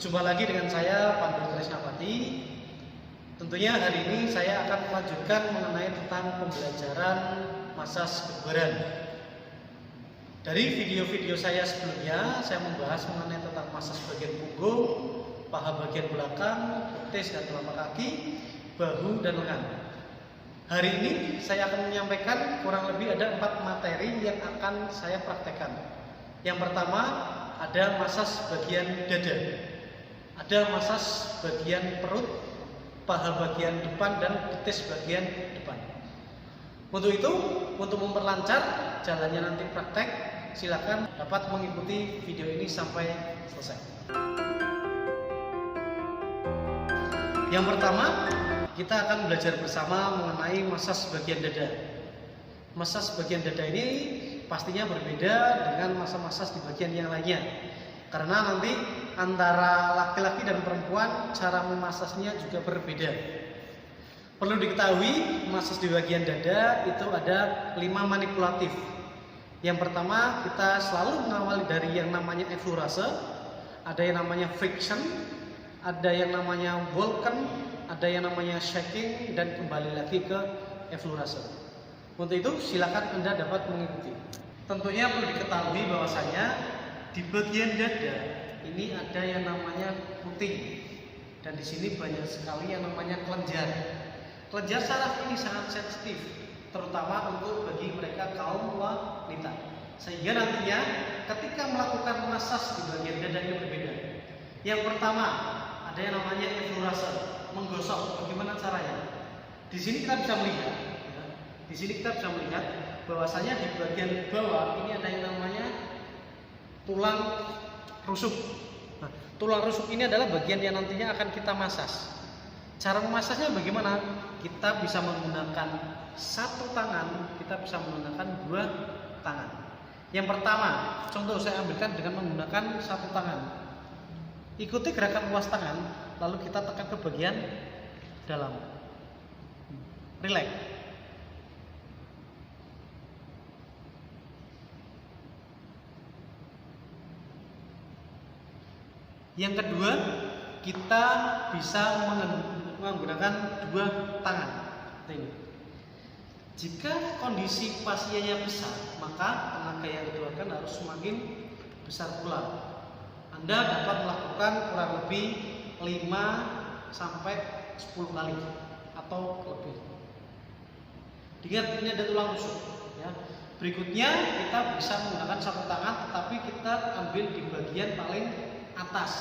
Berjumpa lagi dengan saya Pandu Tresnapati. Tentunya hari ini saya akan melanjutkan mengenai tentang pembelajaran masas kebugaran. Dari video-video saya sebelumnya, saya membahas mengenai tentang masas bagian punggung, paha bagian belakang, betis dan telapak kaki, bahu dan lengan. Hari ini saya akan menyampaikan kurang lebih ada 4 materi yang akan saya praktekkan. Yang pertama ada masas bagian dada, ada masas bagian perut, paha bagian depan dan betis bagian depan. Untuk itu, untuk memperlancar jalannya nanti praktek, silakan dapat mengikuti video ini sampai selesai. Yang pertama, kita akan belajar bersama mengenai masas bagian dada. Masas bagian dada ini pastinya berbeda dengan masas-masas di bagian yang lainnya, karena nanti antara laki-laki dan perempuan cara memasasnya juga berbeda. Perlu diketahui, masas di bagian dada itu ada 5 manipulatif. Yang pertama, kita selalu mengawali dari yang namanya effleurase, ada yang namanya friction, ada yang namanya vulcan, ada yang namanya shaking, dan kembali lagi ke effleurase. Untuk itu silakan Anda dapat mengikuti. Tentunya perlu diketahui bahwasanya di bagian dada ini ada yang namanya puting, dan di sini banyak sekali yang namanya kelenjar. Kelenjar saraf ini sangat sensitif, terutama untuk bagi mereka kaum wanita, sehingga nantinya ketika melakukan masas di bagian dada ini berbeda. Yang pertama ada yang namanya effleurase, menggosok. Bagaimana caranya? Di sini kita bisa melihat, di sini kita bisa melihat bahwasanya di bagian bawah ini ada yang namanya tulang rusuk. Nah, tulang rusuk ini adalah bagian yang nantinya akan kita masas. Cara memasasnya bagaimana? Kita bisa menggunakan satu tangan, kita bisa menggunakan 2 tangan. Yang pertama, contoh saya ambilkan dengan menggunakan satu tangan. Ikuti gerakan luas tangan, lalu kita tekan ke bagian dalam. Relax. Yang kedua, kita bisa menggunakan 2 tangan. Jika kondisi pasiennya besar, maka tenaga yang dikeluarkan harus semakin besar pula. Anda dapat melakukan kurang lebih 5 sampai 10 kali atau lebih. Ingat, ini ada tulang rusuk, ya. Berikutnya kita bisa menggunakan satu tangan, tetapi kita ambil di bagian paling atas.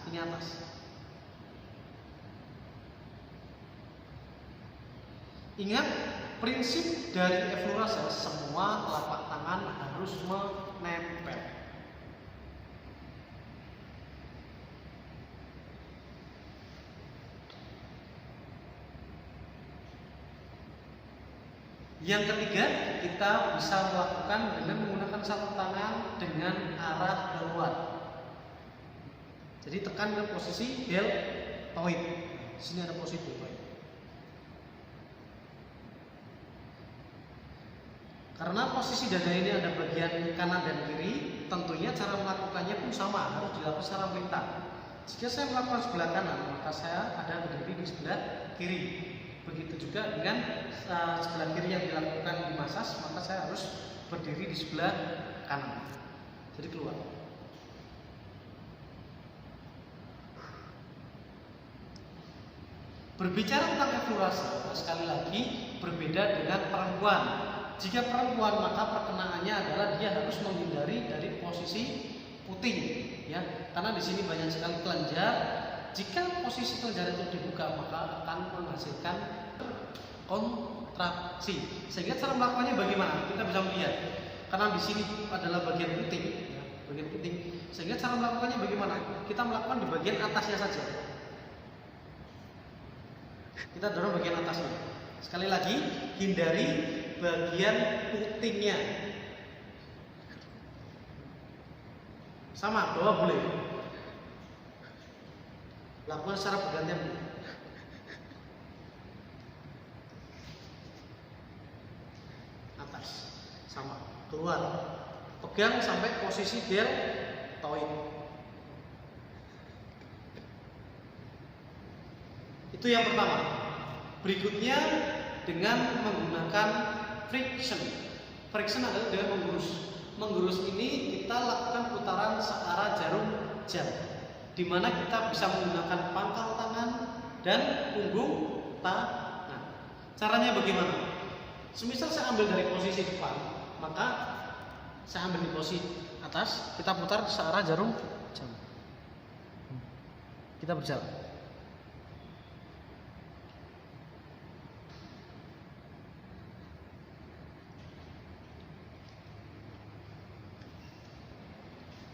Ini atas. Ingat, prinsip dari effleurase, semua telapak tangan harus menempel. Yang ketiga, kita bisa melakukan dengan menggunakan satu tangan dengan arah keluar. Jadi tekan ke posisi deltoid. Sini ada posisi deltoid. Karena posisi dada ini ada bagian kanan dan kiri, tentunya cara melakukannya pun sama, harus dilakukan secara melintang. Jika saya melakukan sebelah kanan, maka saya ada berdiri di sebelah kiri. Begitu juga dengan sebelah kiri yang dilakukan di masas, maka saya harus berdiri di sebelah kanan. Jadi keluar. Berbicara tentang effleurase, sekali lagi berbeda dengan perempuan. Jika perempuan, maka perkenaannya adalah dia harus menghindari dari posisi puting, ya, karena di sini banyak sekali kelenjar. Jika posisi kelenjar itu dibuka, maka akan menghasilkan kontraksi. Sehingga cara melakukannya bagaimana? Kita bisa melihat, karena di sini adalah bagian puting, ya, bagian puting. Sehingga cara melakukannya bagaimana? Kita melakukan di bagian atasnya saja. Kita dorong bagian atasnya. Sekali lagi, hindari bagian putingnya. Sama, bawah boleh. Lakukan secara bergantian. Atas, sama, keluar. Pegang sampai posisi deltoid. Itu yang pertama. Berikutnya dengan menggunakan friction. Friction adalah dengan menggerus. Menggerus ini kita lakukan putaran searah jarum jam, di mana kita bisa menggunakan pangkal tangan dan punggung tangan. Caranya bagaimana? Semisal saya ambil dari posisi depan, maka saya ambil di posisi atas, kita putar searah jarum jam. Kita berjalan.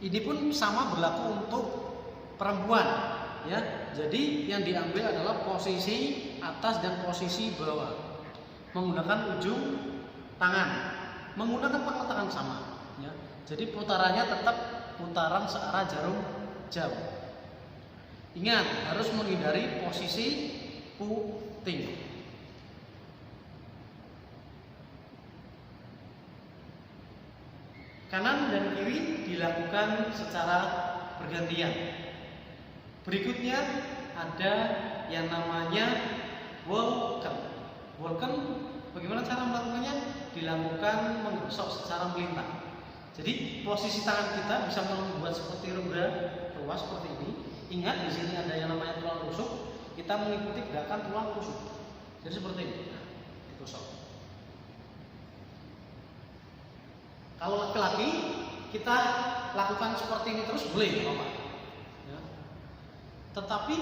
Ini pun sama berlaku untuk perempuan, ya. Jadi yang diambil adalah posisi atas dan posisi bawah, menggunakan ujung tangan, menggunakan pangkal tangan sama, ya. Jadi putarannya tetap putaran searah jarum jam. Ingat, harus menghindari posisi puting. Kanan dan kiri dilakukan secara bergantian. Berikutnya ada yang namanya walken. Walken, bagaimana cara melakukannya? Dilakukan menggosok secara melintang. Jadi posisi tangan kita bisa membuat seperti roda ruas seperti ini. Ingat, di sini ada yang namanya tulang rusuk. Kita mengikuti gerakan tulang rusuk. Jadi seperti ini. Nah, digosok. Kalau laki-laki kita lakukan seperti ini terus boleh, Bapak. Ya. Tetapi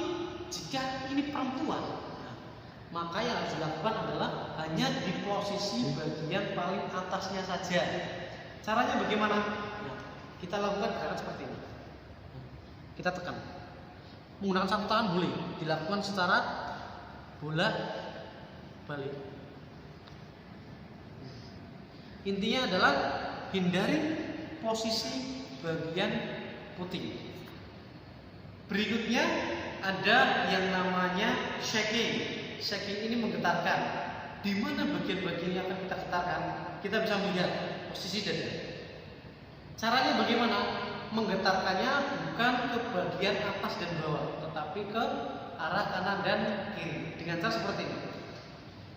jika ini perempuan, ya, maka yang harus dilakukan adalah hanya di posisi bagian paling atasnya saja. Caranya bagaimana? Ya, kita lakukan gerakan seperti ini. Kita tekan. Menggunakan satu tangan boleh, dilakukan secara bolak-balik. Intinya adalah hindari posisi bagian puting. Berikutnya ada yang namanya shaking. Shaking ini menggetarkan. Di mana bagian-bagian yang akan kita getarkan? Kita bisa melihat posisi dada. Caranya bagaimana? Menggetarkannya bukan ke bagian atas dan bawah, tetapi ke arah kanan dan kiri. Dengan cara seperti ini.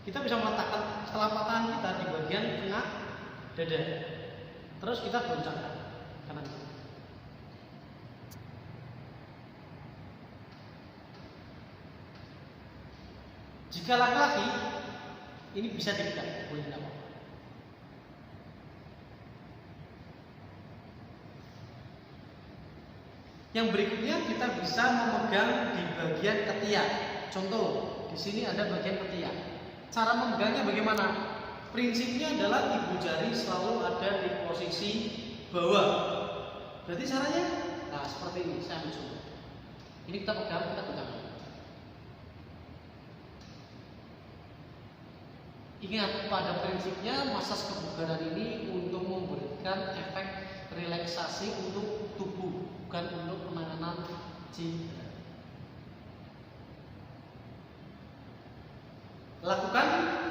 Kita bisa meletakkan telapak tangan kita di bagian tengah dada. Terus kita goncangkan kanan kiri. Jika laki-laki ini bisa dipegang, boleh tidak apa-apa. Yang berikutnya kita bisa memegang di bagian ketiak. Contoh, di sini ada bagian ketiak. Cara memegangnya bagaimana? Prinsipnya adalah ibu jari selalu ada di posisi bawah. Berarti caranya, nah seperti ini. Saya ambil contoh. Ini kita pegang, kita pegang. Ingat, pada prinsipnya masas kebugaran ini untuk memberikan efek relaksasi untuk tubuh, bukan untuk penanganan cedera. Lakukan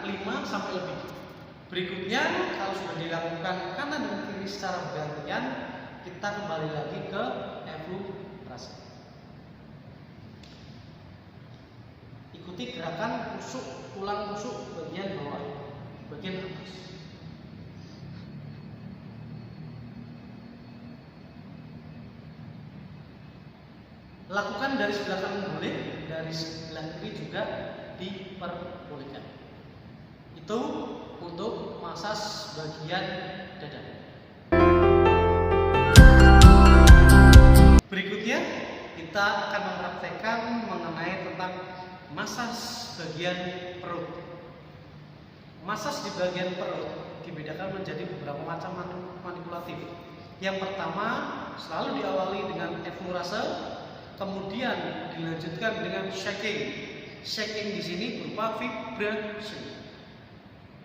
5 sampai lebih. Berikutnya, kalau sudah dilakukan kanan dan kiri secara bergantian, kita kembali lagi ke evaluasi. Ikuti gerakan rusuk, tulang rusuk bagian bawah, bagian atas. Lakukan dari sebelah kanan boleh, dari sebelah kiri juga diperbolehkan. Itu untuk masas bagian dada. Berikutnya kita akan mempraktekkan mengenai tentang masas bagian perut. Masas di bagian perut dibedakan menjadi beberapa macam manipulatif. Yang pertama selalu diawali dengan eflurase, kemudian dilanjutkan dengan shaking. Shaking di sini berupa vibrasi.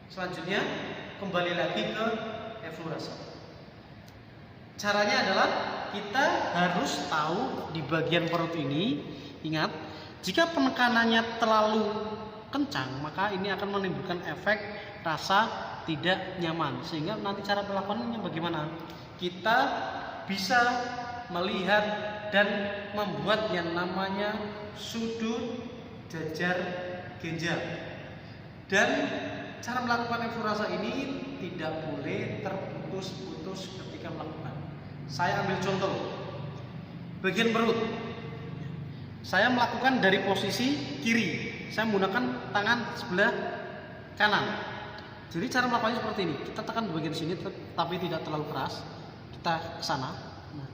Selanjutnya kembali lagi ke eflurase. Caranya adalah kita harus tahu di bagian perut ini. Ingat, jika penekanannya terlalu kencang, maka ini akan menimbulkan efek rasa tidak nyaman. Sehingga nanti cara melakukannya bagaimana? Kita bisa melihat dan membuat yang namanya sudut jajar genjang. Dan cara melakukan eflurasa ini tidak boleh terputus-putus ketika melakukan. Saya ambil contoh bagian perut. Saya melakukan dari posisi kiri. Saya menggunakan tangan sebelah kanan. Jadi cara melakukannya seperti ini. Kita tekan di bagian sini tapi tidak terlalu keras. Kita ke sana. Nah.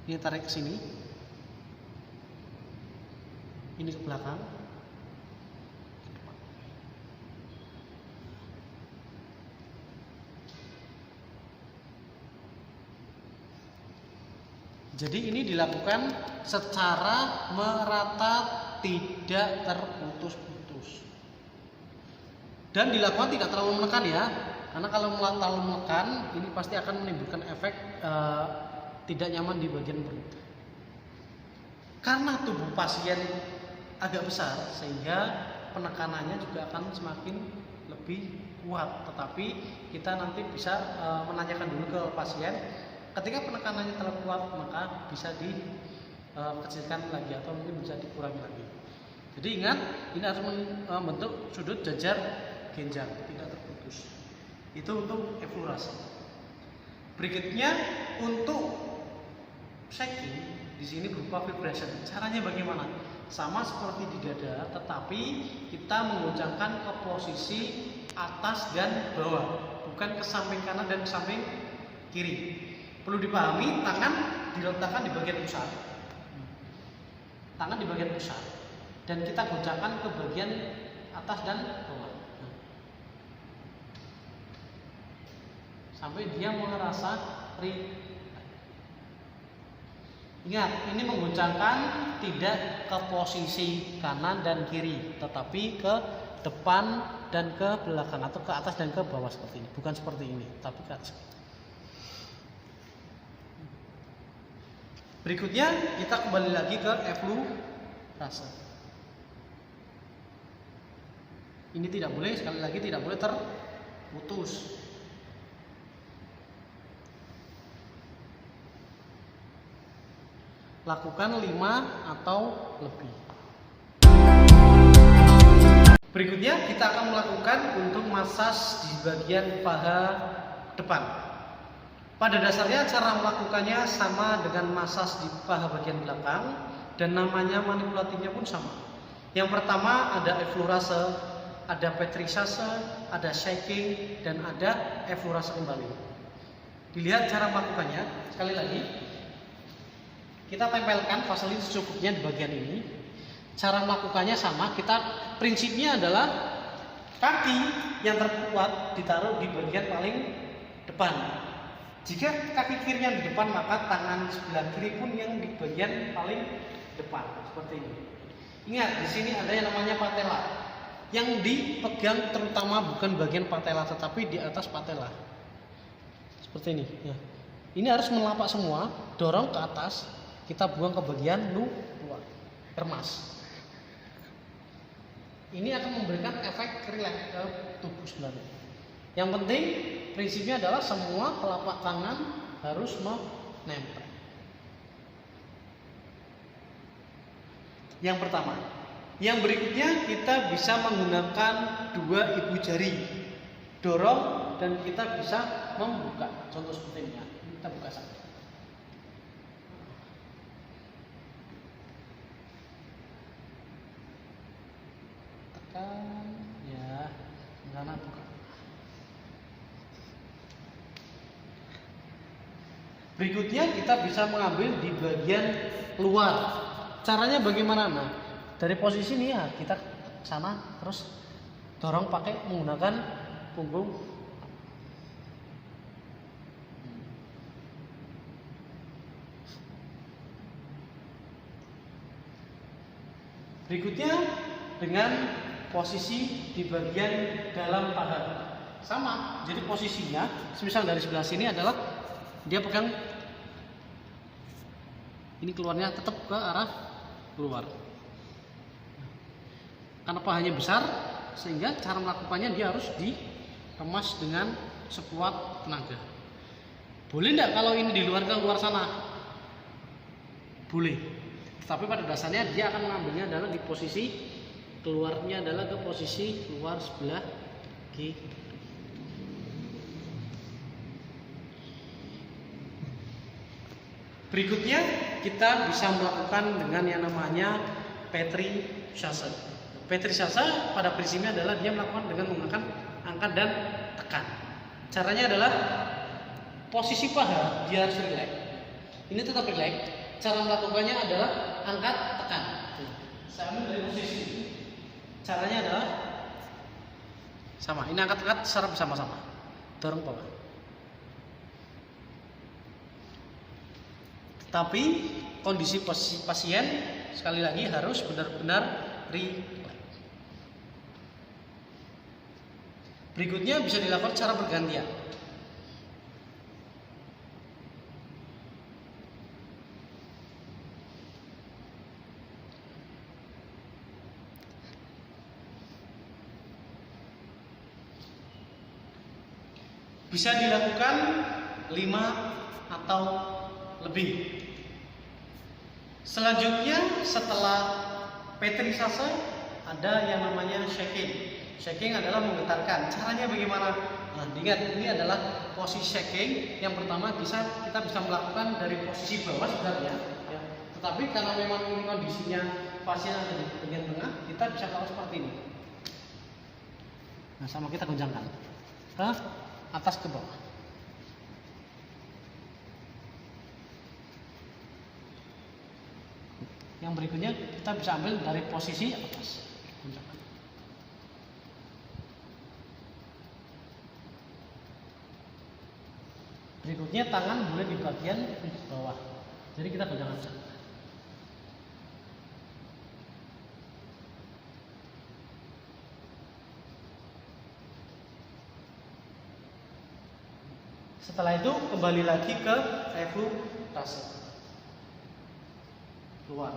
Ini tarik ke sini. Ini ke belakang. Jadi ini dilakukan secara merata, tidak terputus-putus. Dan dilakukan tidak terlalu menekan ya, karena kalau terlalu menekan ini pasti akan menimbulkan efek tidak nyaman di bagian perut. Karena tubuh pasien agak besar sehingga penekanannya juga akan semakin lebih kuat. Tetapi kita nanti bisa menanyakan dulu ke pasien. Ketika penekanannya terlalu kuat, maka bisa dikecilkan lagi atau mungkin bisa dikurangi lagi. Jadi ingat, ini harus membentuk sudut jajar genjang, tidak terputus. Itu untuk eflurasi. Berikutnya untuk shaking, di sini berupa vibration. Caranya bagaimana? Sama seperti di dada, tetapi kita menggoncangkan ke posisi atas dan bawah, bukan ke samping kanan dan ke samping kiri. Perlu dipahami, tangan diletakkan di bagian pusat. Tangan di bagian pusat. Dan kita goncangkan ke bagian atas dan bawah. Sampai dia merasa ingat, ini menggoncangkan tidak ke posisi kanan dan kiri, tetapi ke depan dan ke belakang atau ke atas dan ke bawah seperti ini. Bukan seperti ini, tapi ke atas. Berikutnya kita kembali lagi ke eflurasa. Ini tidak boleh, sekali lagi tidak boleh terputus. Lakukan 5 atau lebih. Berikutnya kita akan melakukan untuk masas di bagian paha depan. Pada dasarnya cara melakukannya sama dengan masas di paha bagian belakang dan namanya manipulatifnya pun sama. Yang pertama ada eflurase, ada petrisase, ada shaking, dan ada eflurase kembali. Dilihat cara melakukannya, sekali lagi kita tempelkan vaselin secukupnya di bagian ini. Cara melakukannya sama, prinsipnya adalah kaki yang terkuat ditaruh di bagian paling depan. Jika kaki kiri yang di depan, maka tangan sebelah kiri pun yang di bagian paling depan, seperti ini. Ingat, di sini ada yang namanya patella. Yang dipegang terutama bukan bagian patella, tetapi di atas patella. Seperti ini. Ya. Ini harus melapak semua, dorong ke atas, kita buang ke bagian luar, remas. Ini akan memberikan efek rileks ke tubuh sebenarnya. Yang penting prinsipnya adalah semua telapak tangan harus menempel. Yang pertama. Yang berikutnya kita bisa menggunakan 2 ibu jari. Dorong dan kita bisa membuka. Contoh seperti ini ya. Kita buka saja. Tekan ya, sana buka. Berikutnya kita bisa mengambil di bagian luar. Caranya bagaimana? Nah, dari posisi ini ya kita sana terus dorong pakai menggunakan punggung. Berikutnya dengan posisi di bagian dalam paha. Sama, jadi posisinya semisal dari sebelah sini adalah dia pegang ini, keluarnya tetap ke arah keluar. Karena pahanya besar sehingga cara melakukannya dia harus dikemas dengan sekuat tenaga. Boleh enggak kalau ini di luar, ke luar sana? Boleh. Tapi pada dasarnya dia akan mengambilnya adalah di posisi keluarnya adalah ke posisi keluar sebelah kiri. Berikutnya kita bisa melakukan dengan yang namanya Petri-Chasse. Petri-Chasse pada prinsipnya adalah dia melakukan dengan menggunakan angkat dan tekan. Caranya adalah posisi paha dia harus rileks. Ini tetap rileks. Cara melakukannya adalah angkat tekan. Saya ambil dari posisi. Caranya adalah sama. Ini angkat-angkat secara bersama-sama. Dorong bawah. Tapi kondisi posisi pasien sekali lagi harus benar-benar rileks. Berikutnya bisa dilakukan secara bergantian. Bisa dilakukan 5 atau lebih. Selanjutnya setelah Petri-Chasse ada yang namanya shaking. Shaking adalah menggetarkan. Caranya bagaimana? Nah, ingat ini adalah posisi shaking. Yang pertama kita bisa melakukan dari posisi bawah sebenarnya. Ya. Tetapi karena memang ini kondisinya pasien ada di bagian tengah, kita bisa melakukan seperti ini. Nah, sama kita goncangkan ke atas ke bawah. Yang berikutnya kita bisa ambil dari posisi atas. Berikutnya tangan boleh di bagian bawah. Jadi kita goncangkan. Setelah itu kembali lagi ke effleurase. Keluar.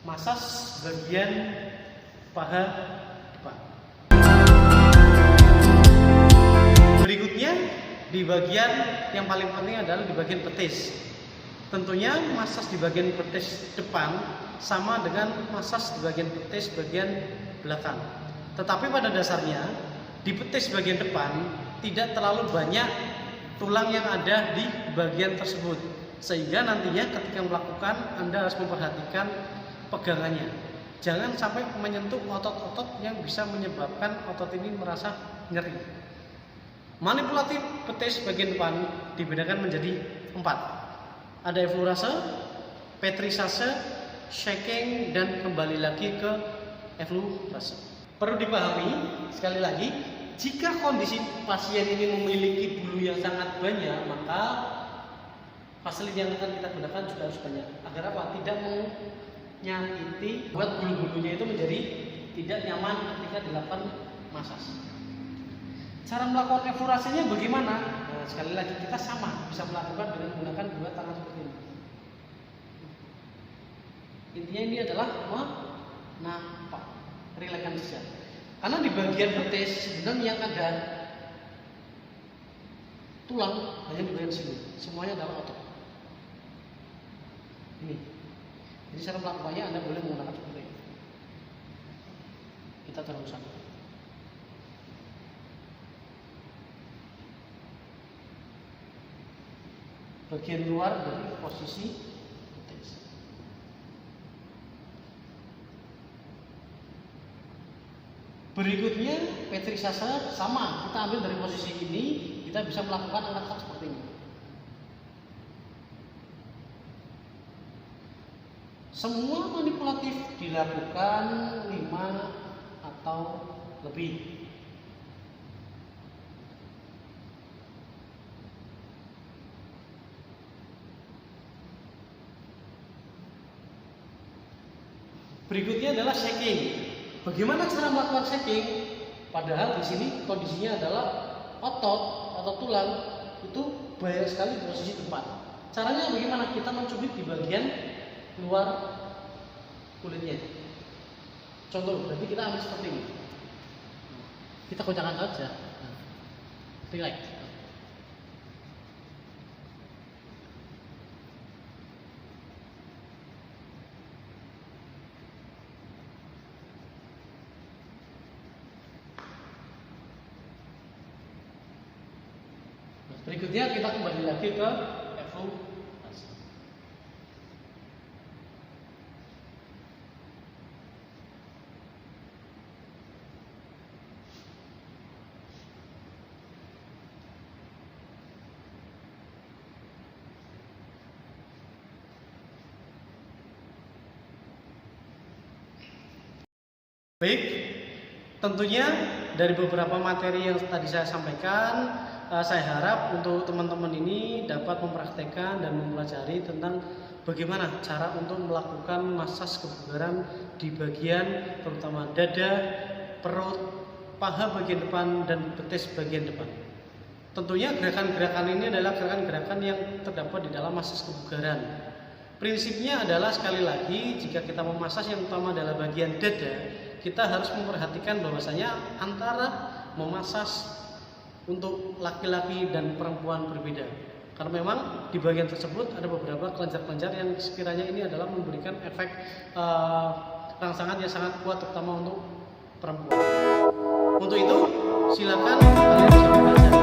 Masas bagian paha depan. Berikutnya di bagian yang paling penting adalah di bagian betis. Tentunya masas di bagian betis depan sama dengan masas di bagian betis bagian belakang. Tetapi pada dasarnya di betis bagian depan tidak terlalu banyak tulang yang ada di bagian tersebut. Sehingga nantinya ketika melakukan Anda harus memperhatikan pegangannya. Jangan sampai menyentuh otot-otot yang bisa menyebabkan otot ini merasa nyeri. Manipulatif betis bagian depan dibedakan menjadi 4. Ada effleurase, Petri-Chasse, shaking, dan kembali lagi ke effleurase. Perlu dipahami sekali lagi, jika kondisi pasien ini memiliki bulu yang sangat banyak, maka fasilitas yang akan kita gunakan juga harus banyak. Agar apa? Tidak menyakiti, buat bulu-bulunya itu menjadi tidak nyaman ketika dilakukan masas. Cara melakukan effleurasenya bagaimana? Nah, sekali lagi kita sama bisa melakukan dengan menggunakan 2 tangan seperti ini. Intinya ini adalah menampak, rilekskan saja. Karena di bagian betis sebenarnya yang ada tulang hanya di bagian sini. Semuanya adalah otot. Ini. Jadi cara melakukannya Anda boleh menggunakan seperti ini. Kita teruskan. Bagian luar dari posisi betis. Berikutnya Petri-Chasse sama, kita ambil dari posisi ini, kita bisa melakukan angkat seperti ini. Semua manipulatif dilakukan 5 atau lebih. Berikutnya adalah shaking. Bagaimana cara melakukan shaking? Padahal di sini kondisinya adalah otot atau tulang itu banyak sekali posisi tempat. Caranya bagaimana? Kita mencubit di bagian luar kulitnya. Contoh, berarti kita ambil seperti ini. Kita goncangkan saja. Relax. Berikutnya kita kembali lagi ke evaluasi. Baik, tentunya dari beberapa materi yang tadi saya sampaikan, saya harap untuk teman-teman ini dapat mempraktekkan dan mempelajari tentang bagaimana cara untuk melakukan masas kebugaran di bagian terutama dada, perut, paha bagian depan, dan betis bagian depan. Tentunya gerakan-gerakan ini adalah gerakan-gerakan yang terdapat di dalam masas kebugaran. Prinsipnya adalah sekali lagi, jika kita memasas yang utama adalah bagian dada, kita harus memperhatikan bahwasanya antara memasas untuk laki-laki dan perempuan berbeda, karena memang di bagian tersebut ada beberapa kelenjar-kelenjar yang sekiranya ini adalah memberikan efek rangsangan yang sangat kuat, terutama untuk perempuan. Untuk itu silakan kalian bisa belajar.